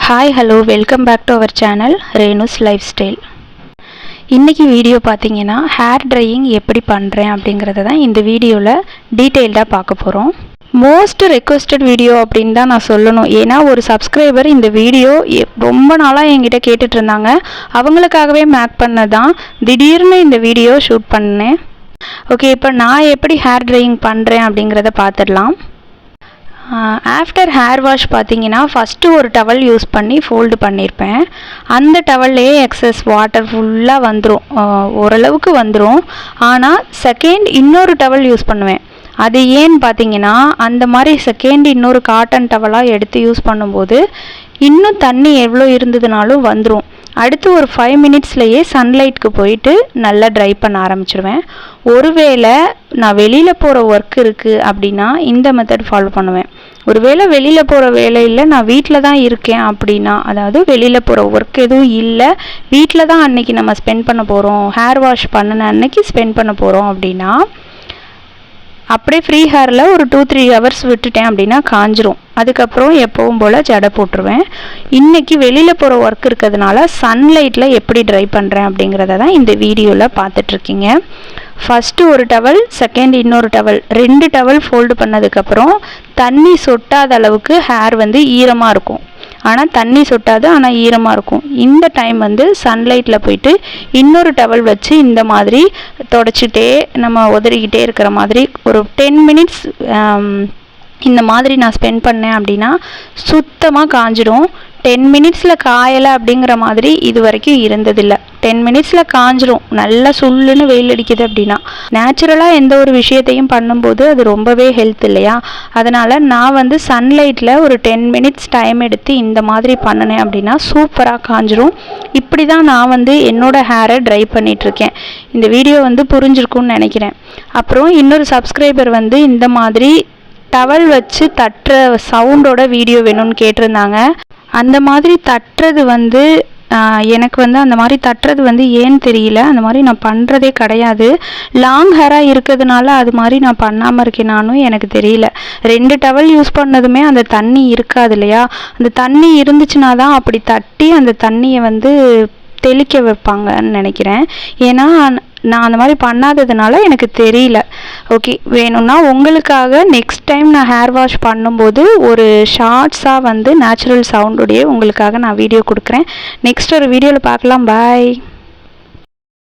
Hi, hello, welcome back to our channel Renu's Lifestyle. இன்னைக்கு video பார்த்தீங்கன்னா hair drying எப்படி பண்ணுறேன் அப்படிங்கிறத தான் இந்த வீடியோவில் டீட்டெயில்டாக பார்க்க போகிறோம். மோஸ்ட் ரெக்வஸ்டட் வீடியோ அப்படின்னு தான் நான் சொல்லணும். ஏன்னா ஒரு சப்ஸ்கிரைபர் இந்த வீடியோ ரொம்ப நாளாக என்கிட்ட கேட்டுட்டு இருந்தாங்க. அவங்களுக்காகவே மேக் பண்ணதான் திடீர்னு இந்த வீடியோ ஷூட் பண்ணேன். ஓகே, இப்போ நான் எப்படி ஹேர் ட்ரையிங் பண்ணுறேன் அப்படிங்கிறத பார்த்துடலாம். ஆஃப்டர் ஹேர் வாஷ் பார்த்தீங்கன்னா ஃபஸ்ட்டு ஒரு டவல் யூஸ் பண்ணி ஃபோல்டு பண்ணியிருப்பேன். அந்த டவல்லையே எக்ஸஸ் வாட்டர் ஃபுல்லாக வந்துடும், ஓரளவுக்கு வந்துடும். ஆனால் செகண்ட் இன்னொரு டவல் யூஸ் பண்ணுவேன். அது ஏன்னு பார்த்தீங்கன்னா அந்த மாதிரி செகண்ட் இன்னொரு காட்டன் டவலாக எடுத்து யூஸ் பண்ணும்போது இன்னும் தண்ணி எவ்வளோ இருந்ததுனாலும் வந்துடும். அடுத்து ஒரு 5 மினிட்ஸ்லேயே சன்லைட்டுக்கு போயிட்டு நல்லா ட்ரை பண்ண ஆரம்பிச்சிடுவேன். ஒருவேளை நான் வெளியில் போகிற ஒர்க் இருக்குது அப்படின்னா இந்த மெத்தட் ஃபாலோ பண்ணுவேன். ஒருவேளை வெளியில் போகிற வேலையில் நான் வீட்டில் தான் இருக்கேன் அப்படின்னா, அதாவது வெளியில் போகிற ஒர்க் எதுவும் இல்லை, வீட்டில் தான் அன்றைக்கி நம்ம ஸ்பெண்ட் பண்ண போகிறோம், ஹேர் வாஷ் பண்ணின அன்னைக்கு ஸ்பெண்ட் பண்ண போகிறோம் அப்படின்னா அப்படியே ஃப்ரீ ஹேரில் ஒரு 2-3 ஹவர்ஸ் விட்டுட்டேன் அப்படின்னா காஞ்சிரும். அதுக்கப்புறம் எப்பவும் போல் ஜடை போட்டுருவேன். இன்றைக்கி வெளியில் போகிற ஒர்க் இருக்கிறதுனால சன்லைட்டில் எப்படி ட்ரை பண்ணுறேன் அப்படிங்கிறத தான் இந்த வீடியோவில் பார்த்துட்ருக்கீங்க. ஃபஸ்ட்டு ஒரு டவல், செகண்ட் இன்னொரு டவல், 2 டவல் ஃபோல்டு பண்ணதுக்கப்புறம் தண்ணி சொட்டாத அளவுக்கு ஹேர் ஈரமாக இருக்கும். ஆனால் தண்ணி சொட்டாது, ஆனால் ஈரமாக இருக்கும். இந்த டைம் சன்லைட்டில் போயிட்டு இன்னொரு டவல் வச்சு இந்த மாதிரி தொடச்சிட்டே நம்ம உதறிக்கிட்டே இருக்கிற மாதிரி ஒரு 10 மினிட்ஸ் இந்த மாதிரி நான் ஸ்பெண்ட் பண்ணேன் அப்படின்னா சுத்தமாக காஞ்சிடும். 10 மினிட்ஸில் காயலை அப்படிங்கிற மாதிரி இது வரைக்கும் இருந்ததில்லை. 10 மினிட்ஸில் காஞ்சிரும். நல்லா சுள்ளுன்னு வெயில் அடிக்குது அப்படின்னா. நேச்சுரலாக எந்த ஒரு விஷயத்தையும் பண்ணும்போது அது ரொம்பவே ஹெல்த் இல்லையா? அதனால் நான் சன்லைட்டில் ஒரு 10 மினிட்ஸ் டைம் எடுத்து இந்த மாதிரி பண்ணினேன் அப்படின்னா சூப்பராக காஞ்சிரும். இப்படி தான் நான் என்னோடய ஹேரை ட்ரை பண்ணிகிட்ருக்கேன். இந்த வீடியோ புரிஞ்சிருக்கும்னு நினைக்கிறேன். அப்புறம் இன்னொரு சப்ஸ்கிரைபர் இந்த மாதிரி டவல் வச்சு தட்டுற சவுண்டோட வீடியோ வேணும்னு கேட்டிருந்தாங்க. அந்த மாதிரி தட்டுறது எனக்கு அந்த மாதிரி தட்டுறது ஏன்னு தெரியல. அந்த மாதிரி நான் பண்ணுறதே கிடையாது. லாங் ஹேராக இருக்கிறதுனால அது மாதிரி நான் பண்ணாமல் இருக்கேனானும் எனக்கு தெரியல. 2 டவல் யூஸ் பண்ணதுமே அந்த தண்ணி இருக்காது இல்லையா? அந்த தண்ணி இருந்துச்சுன்னா தான் அப்படி தட்டி அந்த தண்ணியை தெளிக்க வைப்பாங்கன்னு நினைக்கிறேன். ஏன்னா நான் அந்த மாதிரி பண்ணாததுனால எனக்கு தெரியல. ஓகே, வேணும்னா உங்களுக்காக நெக்ஸ்ட் டைம் நான் ஹேர் வாஷ் பண்ணும்போது ஒரு ஷார்ட்ஸாக நேச்சுரல் சவுண்டோடையே உங்களுக்காக நான் வீடியோ கொடுக்குறேன். நெக்ஸ்ட் ஒரு வீடியோவில் பார்க்கலாம். பாய்.